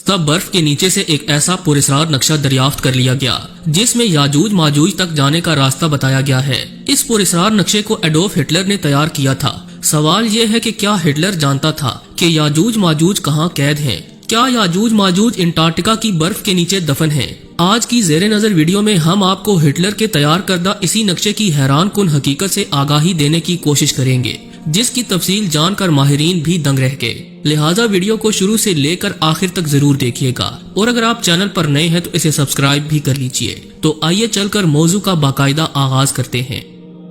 तब बर्फ के नीचे से एक ऐसा पुरस्कार नक्शा दरियाफ्त कर लिया गया जिसमें याजूज माजूज तक जाने का रास्ता बताया गया है। इस पुरस्कार नक्शे को एडोल्फ हिटलर ने तैयार किया था। सवाल ये है कि क्या हिटलर जानता था कि याजूज माजूज कहाँ कैद हैं? क्या याजूज माजूज अंटार्कटिका की बर्फ के नीचे दफन हैं? आज की जेरे नजर वीडियो में हम आपको हिटलर के तैयार करदा इसी नक्शे की हैरान कुन हकीकत से आगाही देने की कोशिश करेंगे, जिसकी तफसील जानकर माहिरीन भी दंग रह गए। लिहाजा वीडियो को शुरू से लेकर आखिर तक जरूर देखिएगा और अगर आप चैनल पर नए हैं तो इसे सब्सक्राइब भी कर लीजिए। तो आइए चलकर मौजू का बाकायदा आगाज करते हैं।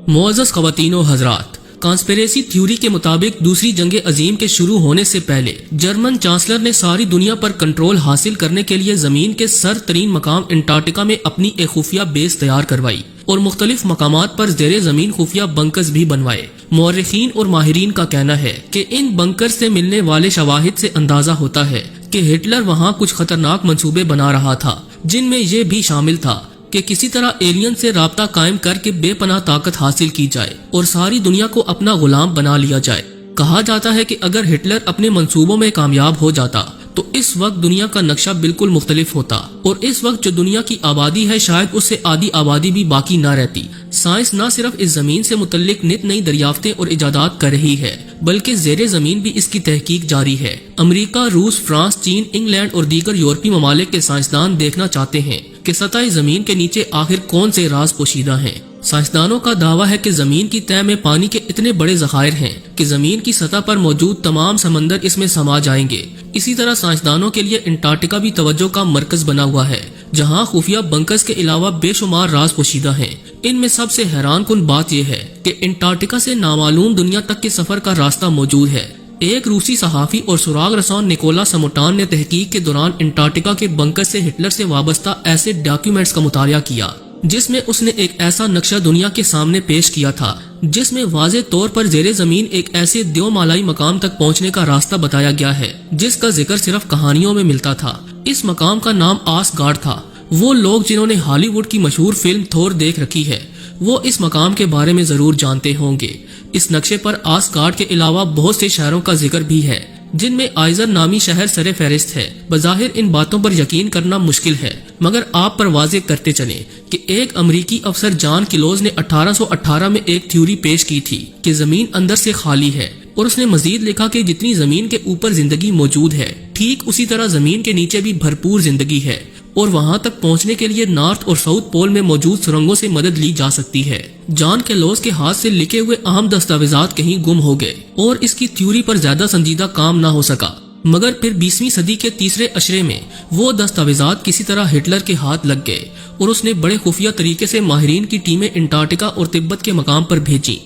मुअज़्ज़ज़ ख़वातीनो हज़रात, कॉन्स्पिरेसी थ्योरी के मुताबिक दूसरी जंग अजीम के शुरू होने से पहले जर्मन चांसलर ने सारी दुनिया पर कंट्रोल हासिल करने के लिए जमीन के सर तरीन मकाम अंटार्कटिका में अपनी एक खुफिया बेस तैयार करवाई और मुख्तलिफ मकामात पर जेरे जमीन खुफिया बंकर्स भी बनवाए। मौर्रिखीन और माहिरीन का कहना है कि इन बंकर से मिलने वाले शवाहिद से अंदाजा होता है कि हिटलर वहाँ कुछ खतरनाक मंसूबे बना रहा था, जिनमें ये भी शामिल था कि किसी तरह एलियन से राब्ता कायम करके बेपनाह ताकत हासिल की जाए और सारी दुनिया को अपना गुलाम बना लिया जाए। कहा जाता है कि अगर हिटलर अपने मंसूबों में कामयाब हो जाता तो इस वक्त दुनिया का नक्शा बिल्कुल मुख्तलिफ होता और इस वक्त जो दुनिया की आबादी है शायद उससे आधी आबादी भी बाकी न रहती। साइंस न सिर्फ इस जमीन से मुतल्लिक नित नई दरियाफ्तें और इजादात कर रही है बल्कि जेरे जमीन भी इसकी तहकीक जारी है। अमेरिका, रूस, फ्रांस, चीन, इंग्लैंड और दीगर यूरोपीय ममालिक के साइंसदान देखना चाहते हैं कि सतह जमीन के नीचे आखिर कौन से राज पोशीदा हैं। साइंसदानों का दावा है कि जमीन की तह में पानी के इतने बड़े ज़खायर हैं कि जमीन की सतह पर मौजूद तमाम समंदर इसमें समा जाएंगे। इसी तरह साइंसदानों के लिए अंटार्कटिका भी तवज्जो का मरकज बना हुआ है, जहां खुफिया बंकर्स के अलावा बेशुमार राज पोशीदा हैं। इनमें सबसे हैरान कुन बात यह है कि अंटार्कटिका से नामालूम दुनिया तक के सफर का रास्ता मौजूद है। एक रूसी सहाफी और सुराग रसान निकोला समोटान ने तहकीक के दौरान अंटार्कटिका के बंकर से हिटलर से वाबस्ता ऐसे डॉक्यूमेंट्स का मुतालिया किया जिसमें उसने एक ऐसा नक्शा दुनिया के सामने पेश किया था जिसमें वाज़े तौर पर जेरे जमीन एक ऐसे द्योमालाई मकाम तक पहुंचने का रास्ता बताया गया है जिसका जिक्र सिर्फ कहानियों में मिलता था। इस मकाम का नाम आसगार्ड था। वो लोग जिन्होंने हॉलीवुड की मशहूर फिल्म थोर देख रखी है वो इस मकाम के बारे में जरूर जानते होंगे। इस नक्शे पर आसगार्ड के अलावा बहुत से शहरों का जिक्र भी है जिनमें आइजर नामी शहर सरे फहरिस्त है। बज़ाहिर इन बातों पर यकीन करना मुश्किल है, मगर आप पर वाज़े करते चलें कि एक अमरीकी अफसर जॉन किलोज ने 1818 में एक थ्योरी पेश की थी कि जमीन अंदर से खाली है और उसने मजीद लिखा कि जितनी जमीन के ऊपर जिंदगी मौजूद है ठीक उसी तरह जमीन के नीचे भी भरपूर जिंदगी है और वहां तक पहुंचने के लिए नॉर्थ और साउथ पोल में मौजूद सुरंगों से मदद ली जा सकती है। जॉन किलोज के हाथ से लिखे हुए अहम दस्तावेजात कहीं गुम हो गए और इसकी थ्योरी पर ज्यादा संजीदा काम न हो सका, मगर फिर 20वीं सदी के तीसरे अशरे में वो दस्तावेजात किसी तरह हिटलर के हाथ लग गए और उसने बड़े खुफिया तरीके से माहिरीन की टीमें अंटार्कटिका और तिब्बत के मकाम पर भेजी।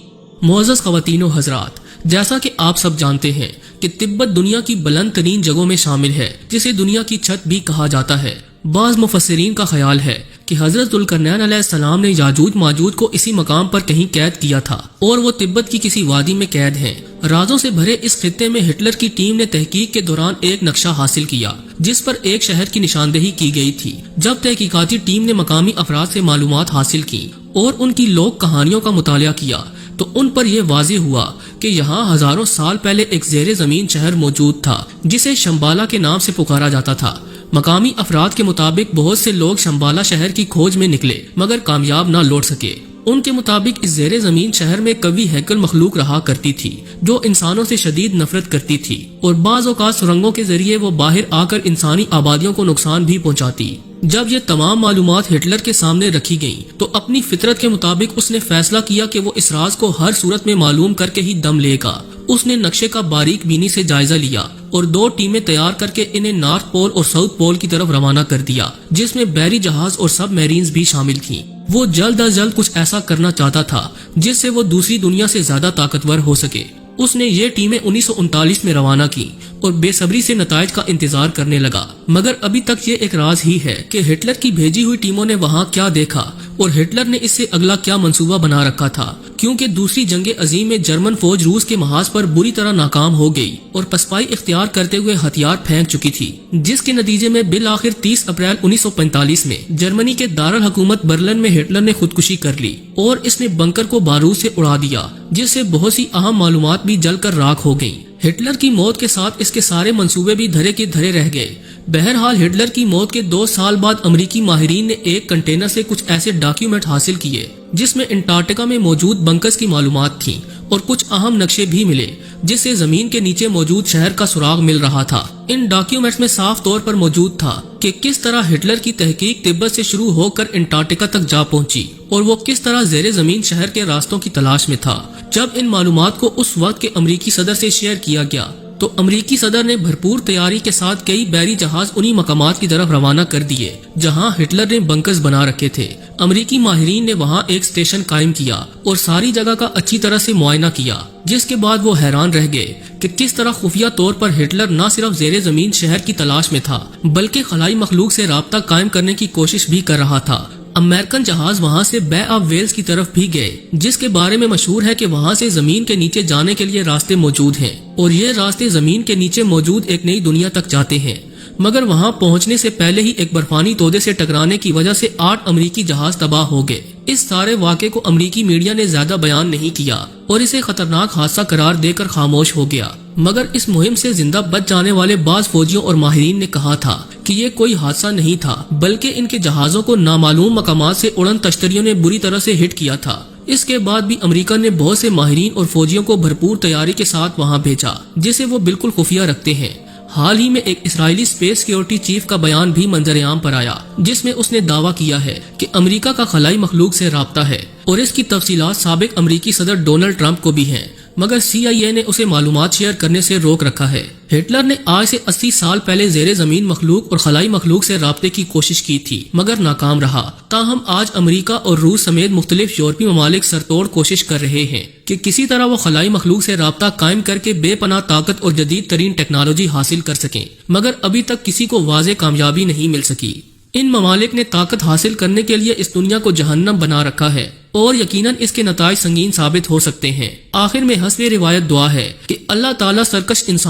मुअज़्ज़ज़ ख़वातीनो हज़रात, जैसा कि आप सब जानते हैं कि तिब्बत दुनिया की बुलंद तरीन जगहों में शामिल है जिसे दुनिया की छत भी कहा जाता है। बाज़ मुफस्सिरीन का ख्याल है कि हजरत ज़ुल्करनैन अलैहिस्सलाम ने याजूज माजूज को इसी मकाम पर कहीं कैद किया था और वो तिब्बत की किसी वादी में कैद हैं। राजों से भरे इस खित्ते में हिटलर की टीम ने तहकीक के दौरान एक नक्शा हासिल किया जिस पर एक शहर की निशानदेही की गई थी। जब तहकीकाती टीम ने मकामी अफराद से मालूमात हासिल की और उनकी लोक कहानियों का मुतालिया किया तो उन पर यह वाज़े हुआ कि यहाँ हजारों साल पहले एक जेरे जमीन शहर मौजूद था जिसे शम्बाला के नाम से पुकारा जाता था। मकामी अफराद के मुताबिक बहुत से लोग शम्बाला शहर की खोज में निकले मगर कामयाब न लौट सके। उनके मुताबिक इस जेरे जमीन शहर में कवि हैकल मखलूक रहा करती थी जो इंसानों से शदीद नफरत करती थी और बाज़ औक़ात सुरंगों के जरिए वो बाहर आकर इंसानी आबादियों को नुकसान भी पहुंचाती। जब ये तमाम मालूमात हिटलर के सामने रखी गयी तो अपनी फितरत के मुताबिक उसने फैसला किया कि वो इस राज को हर सूरत में मालूम करके ही दम लेगा। उसने नक्शे का बारीक बीनी से जायजा लिया और 2 टीमें तैयार करके इन्हें नॉर्थ पोल और साउथ पोल की तरफ रवाना कर दिया जिसमें बहरी जहाज और सब मैरीन्स भी शामिल थीं। वो जल्द अज जल्द कुछ ऐसा करना चाहता था जिससे वो दूसरी दुनिया से ज्यादा ताकतवर हो सके। उसने ये टीमें 1939 में रवाना की और बेसब्री से नताइज का इंतजार करने लगा, मगर अभी तक ये एक राज ही है कि हिटलर की भेजी हुई टीमों ने वहाँ क्या देखा और हिटलर ने इससे अगला क्या मंसूबा बना रखा था, क्योंकि दूसरी जंगे अजीम में जर्मन फौज रूस के महाज पर बुरी तरह नाकाम हो गई और पसपाई इख्तियार करते हुए हथियार फेंक चुकी थी, जिसके नतीजे में बिल आखिर 30 अप्रैल 1945 में जर्मनी के दारुल हुकूमत बर्लिन में हिटलर ने खुदकुशी कर ली और इसने बंकर को बारूद से उड़ा दिया, जिससे बहुत सी अहम मालूमात भी जलकर राख हो गयी। ہٹلر کی موت کے ساتھ اس کے سارے منصوبے بھی دھرے کے دھرے رہ گئے۔ بہرحال ہٹلر کی موت کے 2 سال بعد امریکی ماہرین نے ایک کنٹینر سے کچھ ایسے ڈاکیومنٹ حاصل کیے جس میں انٹارکٹیکا میں موجود بنکرز کی معلومات تھیں اور کچھ اہم نقشے بھی ملے جس سے زمین کے نیچے موجود شہر کا سراغ مل رہا تھا۔ ان ڈاکیومنٹس میں صاف طور پر موجود تھا کہ کس طرح ہٹلر کی تحقیق تبت سے شروع ہو کر انٹارکٹیکا تک جا پہنچی اور وہ کس طرح زیر زمین شہر کے راستوں کی تلاش میں تھا۔ جب ان معلومات کو اس وقت کے امریکی صدر سے شیئر کیا گیا تو امریکی صدر نے بھرپور تیاری کے ساتھ کئی بحری جہاز انہی مقامات کی طرف روانہ کر دیے جہاں ہٹلر نے بنکرز بنا رکھے تھے۔ امریکی ماہرین نے وہاں ایک اسٹیشن قائم کیا اور ساری جگہ کا اچھی طرح سے معائنہ کیا، جس کے بعد وہ حیران رہ گئے کہ کس طرح خفیہ طور پر ہٹلر نہ صرف زیر زمین شہر کی تلاش میں تھا بلکہ خلائی مخلوق سے رابطہ قائم کرنے کی کوشش بھی کر رہا تھا۔ امریکن جہاز وہاں سے بے آف ویلز کی طرف بھی گئے جس کے بارے میں مشہور ہے کہ وہاں سے زمین کے نیچے جانے کے لیے راستے موجود ہیں اور یہ راستے زمین کے نیچے موجود ایک نئی دنیا تک جاتے ہیں، مگر وہاں پہنچنے سے پہلے ہی ایک برفانی تودے سے ٹکرانے کی وجہ سے 8 امریکی جہاز تباہ ہو گئے۔ اس سارے واقعے کو امریکی میڈیا نے زیادہ بیان نہیں کیا اور اسے خطرناک حادثہ قرار دے کر خاموش ہو گیا، مگر اس مہم سے زندہ بچ جانے والے بعض فوجیوں اور ماہرین نے کہا تھا کہ یہ کوئی حادثہ نہیں تھا بلکہ ان کے جہازوں کو نامعلوم مقامات سے اڑن تشتریوں نے بری طرح سے ہٹ کیا تھا۔ اس کے بعد بھی امریکہ نے بہت سے ماہرین اور فوجیوں کو بھرپور تیاری کے ساتھ وہاں بھیجا جسے وہ بالکل خفیہ رکھتے ہیں۔ حال ہی میں ایک اسرائیلی اسپیس سیکیورٹی چیف کا بیان بھی منظر عام پر آیا جس میں اس نے دعویٰ کیا ہے کہ امریکہ کا خلائی مخلوق سے رابطہ ہے اور اس کی تفصیلات سابق امریکی صدر ڈونلڈ ٹرمپ کو بھی ہیں، مگر CIA نے اسے معلومات شیئر کرنے سے روک رکھا ہے۔ ہٹلر نے آج سے 80 سال پہلے زیر زمین مخلوق اور خلائی مخلوق سے رابطے کی کوشش کی تھی مگر ناکام رہا۔ تاہم آج امریکہ اور روس سمیت مختلف یورپی ممالک سرتوڑ کوشش کر رہے ہیں کہ کسی طرح وہ خلائی مخلوق سے رابطہ قائم کر کے بے پناہ طاقت اور جدید ترین ٹیکنالوجی حاصل کر سکیں، مگر ابھی تک کسی کو واضح کامیابی نہیں مل سکی۔ ان ممالک نے طاقت حاصل کرنے کے لیے اس دنیا کو جہنم بنا رکھا ہے اور یقیناً اس کے نتائج سنگین ثابت ہو سکتے ہیں۔ آخر میں حسب روایت دعا ہے کہ اللہ تعالیٰ سرکش انسان